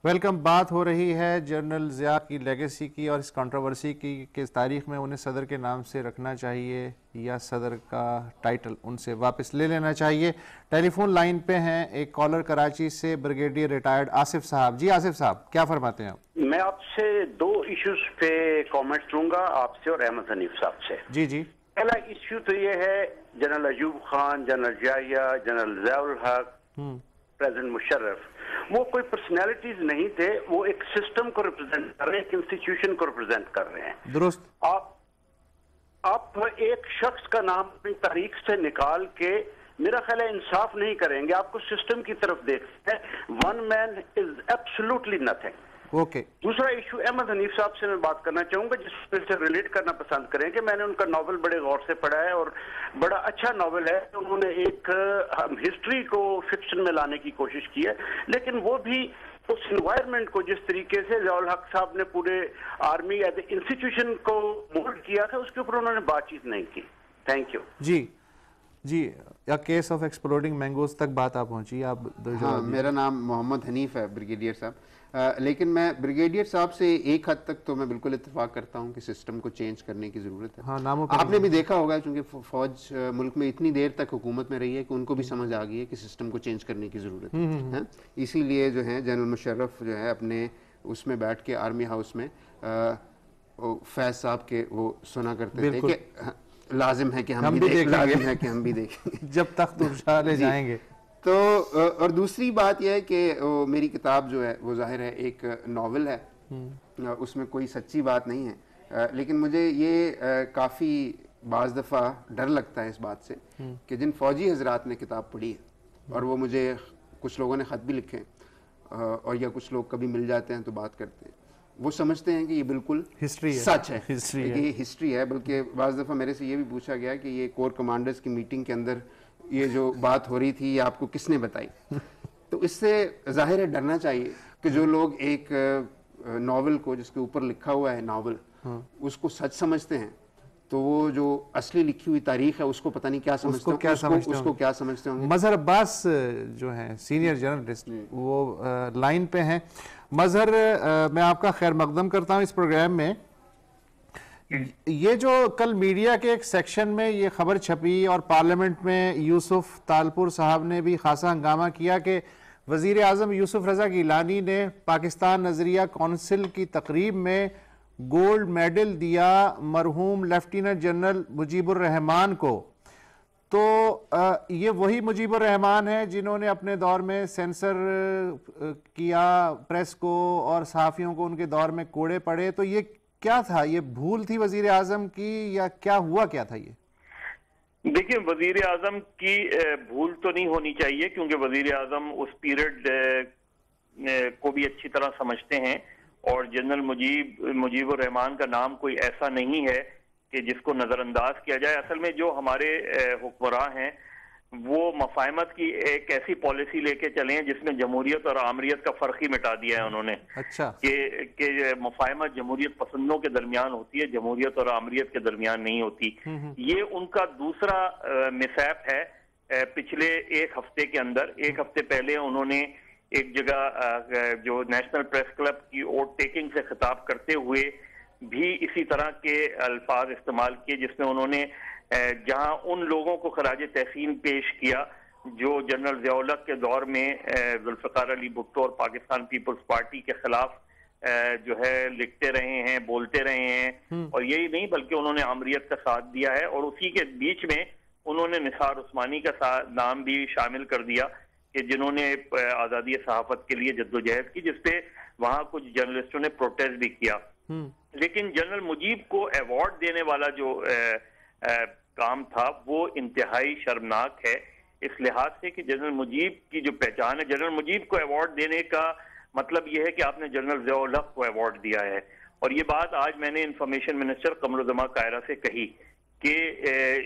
Welcome. बात हो रही है जनरल ज़िया की लेगेसी की और इस कंट्रोवर्सी की कि इस तारीख में उन्हें सदर के नाम से रखना चाहिए या सदर का टाइटल उनसे वापस ले लेना चाहिए। टेलीफोन लाइन पे हैं एक कॉलर कराची से, ब्रिगेडियर रिटायर्ड आसिफ साहब। जी आसिफ साहब, क्या फरमाते हैं आप? मैं आपसे दो इश्यूज पे कमेंट्स लूंगा, आपसे और अहमद हनीफ साहब से। जी जी। पहला इश्यू तो ये है, general Ayub Khan, general Yahya, general Ziaul Haq, president Musharraf, वो कोई पर्सनैलिटीज नहीं थे, वो एक सिस्टम को रिप्रेजेंट कर रहे हैं, एक इंस्टीट्यूशन को रिप्रेजेंट कर रहे हैं। दुरुस्त। आप एक शख्स का नाम अपनी तारीख से निकाल के मेरा ख्याल है इंसाफ नहीं करेंगे, आपको सिस्टम की तरफ देखते हैं। One man is absolutely nothing. Okay. दूसरा इशू अहमद हनीफ साहब से मैं बात करना चाहूंगा, जिससे रिलेट करना पसंद करेंगे। मैंने उनका नॉवल बड़े गौर से पढ़ा है और बड़ा अच्छा नॉवल है। उन्होंने एक हिस्ट्री को फिक्शन में लाने की कोशिश की है, लेकिन वो भी उस इन्वायरमेंट को जिस तरीके से ज़ियाउल हक साहब ने पूरे आर्मी एज ए इंस्टीट्यूशन को मोल्ड किया था, उसके ऊपर उन्होंने बातचीत नहीं की। Thank you. जी जी। या केस ऑफ एक्सप्लोडिंग मैंगोज तक बात आप पहुंची। आप हाँ, मेरा नाम मोहम्मद हनीफ है ब्रिगेडियर साहब। लेकिन मैं ब्रिगेडियर साहब से एक हद तक तो मैं बिल्कुल इत्तेफाक करता हूँ कि सिस्टम को चेंज करने की ज़रूरत है। हाँ, नामों आपने भी देखा होगा, क्योंकि फ़ौज मुल्क में इतनी देर तक हुकूमत में रही है कि उनको भी समझ आ गई है कि सिस्टम को चेंज करने की ज़रूरत है। इसीलिए जो है जनरल मुशर्रफ जो है अपने उसमें बैठ के आर्मी हाउस में फैज़ साहब के वो सुना करते थे कि लाजिम है कि हम भी देखें जब तक तुम ले जाएंगे। तो और दूसरी बात यह है कि मेरी किताब जो है वो जाहिर है एक नावल है, उसमें कोई सच्ची बात नहीं है। लेकिन मुझे ये काफ़ी बाज़ दफ़ा डर लगता है इस बात से कि जिन फ़ौजी हजरात ने किताब पढ़ी है और वो मुझे कुछ लोगों ने ख़त भी लिखे और या कुछ लोग कभी मिल जाते हैं तो बात करते हैं, वो समझते हैं कि ये बिल्कुल हिस्ट्री है, सच है, ये हिस्ट्री है। बल्कि बाज़ दफ़ा मेरे से ये भी पूछा गया कि ये कोर कमांडर्स की मीटिंग के अंदर ये जो बात हो रही थी ये आपको किसने बताई? तो इससे जाहिर है डरना चाहिए कि जो लोग एक नावल को जिसके ऊपर लिखा हुआ है नावल, उसको सच समझते हैं, तो वो जो असली लिखी हुई तारीख है उसको पता नहीं क्या समझते होंगे, उसको क्या समझते होंगे। मजहर अब्बास जो है सीनियर जर्नलिस्ट, वो लाइन पे हैं। मजहर, मैं आपका खैर मकदम करता हूँ इस प्रोग्राम में। ये जो कल मीडिया के एक सेक्शन में ये खबर छपी और पार्लियामेंट में यूसुफ तालपुर साहब ने भी खासा हंगामा किया कि वज़ीर आज़म यूसुफ रज़ा गिलानी ने पाकिस्तान नज़रिया कौंसिल की तकरीब में गोल्ड मेडल दिया मरहूम लेफ्टिनेंट जनरल मुजीबुर रहमान को। तो ये वही मुजीबुर रहमान है जिन्होंने अपने दौर में सेंसर किया प्रेस को और सहाफ़ियों को, उनके दौर में कोड़े पड़े। तो ये क्या था? ये भूल थी वजीर आजम की या क्या हुआ, क्या था ये? देखिए, वजीर आजम की भूल तो नहीं होनी चाहिए, क्योंकि वजीर आजम उस पीरियड को भी अच्छी तरह समझते हैं और जनरल मुजीबुर रहमान का नाम कोई ऐसा नहीं है कि जिसको नज़रअंदाज किया जाए। असल में जो हमारे हुक्मरान हैं वो मफाहमत की एक ऐसी पॉलिसी लेके चले हैं जिसमें जमहूरियत और आमरियत का फर्क ही मिटा दिया है उन्होंने। अच्छा। कि मफाहमत जमहूरियत पसंदों के दरमियान होती है, जमहूरियत और आमरियत के दरमियान नहीं होती। ये उनका दूसरा मिसैप है। पिछले एक हफ्ते के अंदर, एक हफ्ते पहले उन्होंने एक जगह जो नेशनल प्रेस क्लब की वोट टेकिंग से खिताब करते हुए भी इसी तरह के अल्फाज इस्तेमाल किए, जिसमें उन्होंने जहां उन लोगों को खराज तहसीन पेश किया जो जनरल ज़ियाउल हक के दौर में जुल्फ़िकार अली भुट्टो और पाकिस्तान पीपल्स पार्टी के खिलाफ जो है लिखते रहे हैं, बोलते रहे हैं। और यही नहीं बल्कि उन्होंने आमरियत का साथ दिया है और उसी के बीच में उन्होंने निसार उस्मानी का नाम भी शामिल कर दिया कि जिन्होंने आज़ादी सहाफ़त के लिए जद्दोजहद की, जिसपे वहां कुछ जर्नलिस्टों ने प्रोटेस्ट भी किया। लेकिन जनरल मुजीब को अवार्ड देने वाला जो काम था वो इंतहाई शर्मनाक है, इस लिहाज से कि जनरल मुजीब की जो पहचान है, जनरल मुजीब को अवार्ड देने का मतलब यह है कि आपने जनरल ज़ियाउल हक को अवार्ड दिया है। और ये बात आज मैंने इंफॉर्मेशन मिनिस्टर कमरुज़्ज़मा कायरा से कही कि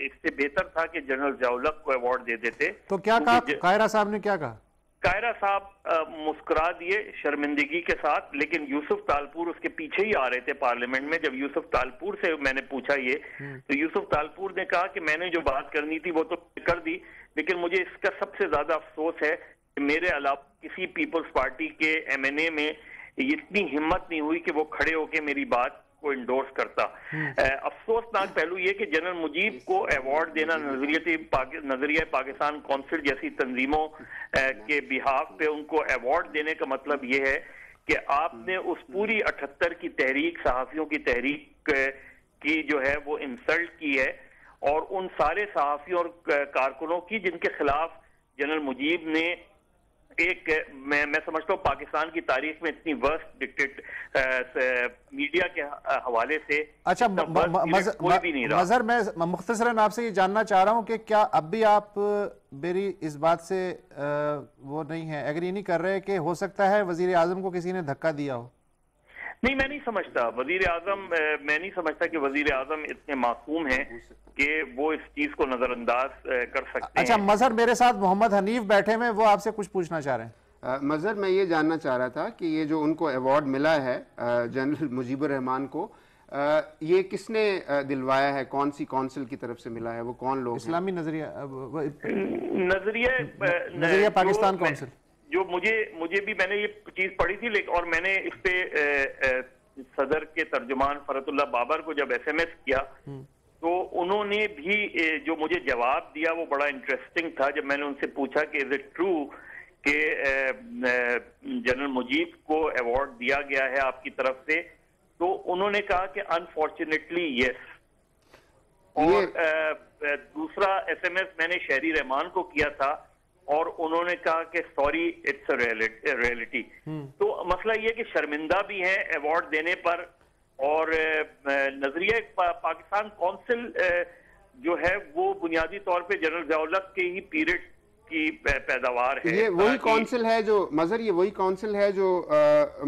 इससे बेहतर था कि जनरल ज़ियाउल हक को अवार्ड दे देते। तो क्या कहा कायरा साहब ने? क्या कहा कायरा साहब? मुस्कुरा दिए शर्मिंदगी के साथ, लेकिन यूसुफ तालपुर उसके पीछे ही आ रहे थे पार्लियामेंट में। जब यूसुफ तालपुर से मैंने पूछा ये, तो यूसुफ तालपुर ने कहा कि मैंने जो बात करनी थी वो तो कर दी, लेकिन मुझे इसका सबसे ज्यादा अफसोस है मेरे अलावा किसी पीपल्स पार्टी के MNA में इतनी हिम्मत नहीं हुई कि वो खड़े होकर मेरी बात को इंडोर्स करता। अफसोसनाक पहलू ये कि जनरल मुजीब को अवार्ड देना नजरिया पाकिस्तान काउंसिल जैसी तंजीमों के बिहाफ पे उनको अवार्ड देने का मतलब ये है कि आपने उस पूरी 78 की तहरीक, सहाफियों की तहरीक की जो है वो इंसल्ट की है, और उन सारे सहाफियों और कारकुनों की जिनके खिलाफ जनरल मुजीब ने मैं समझता हूँ पाकिस्तान की तारीख में इतनी वर्स्ट मीडिया के हवाले से अच्छा कोई भी नहीं रहा। मजहर, मैं मुख्तसरन आपसे ये जानना चाह रहा हूँ कि क्या अब भी आप मेरी इस बात से वो नहीं है, एग्री नहीं कर रहे कि हो सकता है वजीर आजम को किसी ने धक्का दिया हो? नहीं, मैं नहीं समझता वजीर आजम, मैं नहीं समझता कि वजीर आजम इतने मासूम हैं कि वो इस चीज को नजरअंदाज कर सकते अच्छा मजहर, मेरे साथ मोहम्मद हनीफ बैठे हैं, वो आपसे कुछ पूछना चाह रहे हैं। मजहर, मैं ये जानना चाह रहा था कि ये जो उनको अवार्ड मिला है जनरल मुजीबुर रहमान को, ये किसने दिलवाया है? कौन सी काउंसिल की तरफ से मिला है? वो कौन लोग? इस्लामी नजरिया पाकिस्तान काउंसिल। जो मुझे भी, मैंने ये चीज पढ़ी थी, लेकिन और मैंने इस पे सदर के तर्जुमान फरतुल्लाह बाबर को जब SMS किया तो उन्होंने भी जो मुझे जवाब दिया वो बड़ा इंटरेस्टिंग था। जब मैंने उनसे पूछा कि इज इट ट्रू कि जनरल मुजीब को अवार्ड दिया गया है आपकी तरफ से, तो उन्होंने कहा कि अनफॉर्चुनेटली यस। और दूसरा SMS मैंने शहरी रहमान को किया था और उन्होंने कहा कि सॉरी इट्स अ रियलिटी। तो मसला ये कि शर्मिंदा भी है अवार्ड देने पर, और नजरिया पाकिस्तान काउंसिल जो है वो बुनियादी तौर पे जनरल ज़िया-उल-हक के ही पीरियड की पैदावार है। ये वही काउंसिल है जो मजहर, ये वही काउंसिल है जो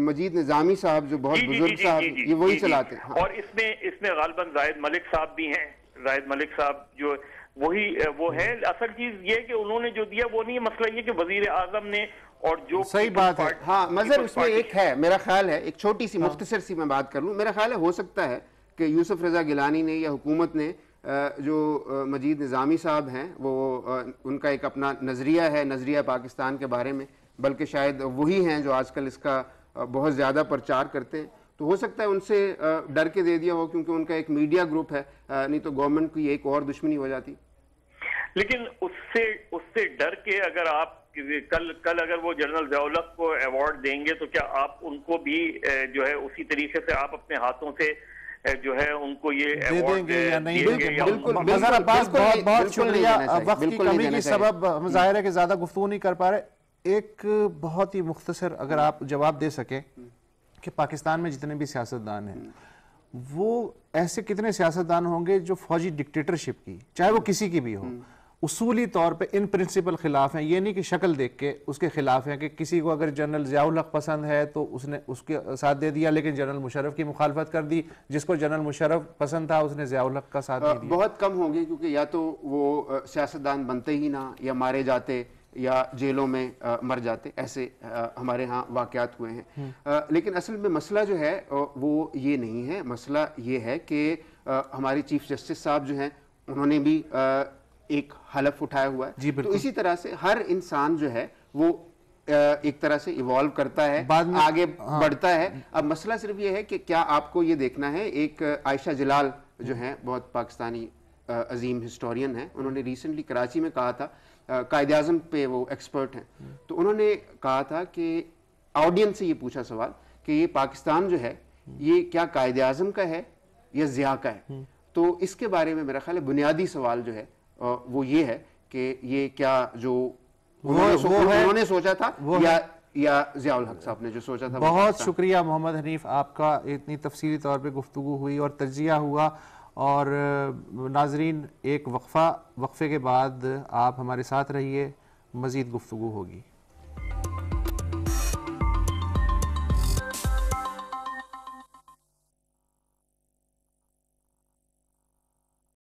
मजीद निजामी साहब जो बहुत बुजुर्ग साहब, ये वही चलाते हैं। और इसमें गालिबन जाहिद मलिक साहब भी हैं। जाहिद मलिक साहब जो वो है। असल चीज ये कि उन्होंने जो दिया वो नहीं, मसला ये कि वजीर आजम ने, और जो सही बात है। हाँ मजहर, उसमें एक है, मेरा ख्याल है, एक छोटी सी मुख्तसर सी मैं बात कर लूँ। मेरा ख्याल है हो सकता है कि यूसुफ रजा गिलानी ने या हुकूमत ने जो मजीद निज़ामी साहब हैं वो उनका एक अपना नज़रिया है, नज़रिया पाकिस्तान के बारे में, बल्कि शायद वही हैं जो आजकल इसका बहुत ज़्यादा प्रचार करते हैं। तो हो सकता है उनसे डर के दे दिया हो, क्योंकि उनका एक मीडिया ग्रुप है, नहीं तो गवर्नमेंट की एक और दुश्मनी हो जाती। लेकिन उससे डर के अगर आप कल अगर वो जनरल ज़िया-उल-हक को अवार्ड देंगे तो क्या आप उनको भी जो है उसी तरीके से आप अपने हाथों से जो है उनको ये अवार्ड देंगे या नहीं? बिल्कुल, मजहर अब्बास, बहुत शुक्रिया। वक्त की कमी की सबब हम जाहिर है कि ज्यादा गुफ्तगू नहीं कर पा रहे। एक बहुत ही मुख्तसर अगर आप जवाब दे सके कि पाकिस्तान में जितने भी सियासतदान हैं वो ऐसे कितने सियासतदान होंगे जो फौजी डिक्टेटरशिप की, चाहे वो किसी की भी हो, उसूली तौर पे इन प्रिंसिपल खिलाफ हैं। ये नहीं कि शक्ल देख के उसके खिलाफ हैं कि किसी को अगर जनरल ज़िया-उल-हक पसंद है तो उसने उसके साथ दे दिया, लेकिन जनरल मुशर्रफ की मुखालफत कर दी। जिसको जनरल मुशर्रफ पसंद था उसने ज़िया-उल-हक का साथ दे दिया। बहुत कम होंगे, क्योंकि या तो वो सियासतदान बनते ही ना, या मारे जाते, या जेलों में मर जाते। ऐसे हमारे यहाँ वाक़यात हुए हैं। लेकिन असल में मसला जो है वो ये नहीं है। मसला ये है कि हमारे चीफ जस्टिस साहब जो हैं उन्होंने भी एक हलफ उठाया हुआ है। तो इसी तरह से हर इंसान जो है वो एक तरह से इवॉल्व करता है, आगे बढ़ता है। अब मसला सिर्फ ये है कि क्या आपको ये देखना है। एक आयशा जलाल जो है बहुत पाकिस्तानी अजीम हिस्टोरियन है, उन्होंने रिसेंटली कराची में कहा था, कायदे आज़म पे वो एक्सपर्ट हैं, तो उन्होंने कहा था कि ऑडियंस से ये पूछा सवाल कि ये पाकिस्तान जो है ये क्या कायदे आज़म का है या ज़िया का है। तो इसके बारे में मेरा ख्याल है बुनियादी सवाल जो है वो ये है कि ये क्या जो उन्होंने सोचा था या ज़िया-उल-हक साहब ने जो सोचा था। बहुत शुक्रिया मोहम्मद हनीफ, आपका इतनी तफसीली तौर पे गुफ्तगू हुई और तज्जिया हुआ। और नाजरीन, एक वक्फे के बाद आप हमारे साथ रहिए, मज़ीद गुफ्तगू होगी।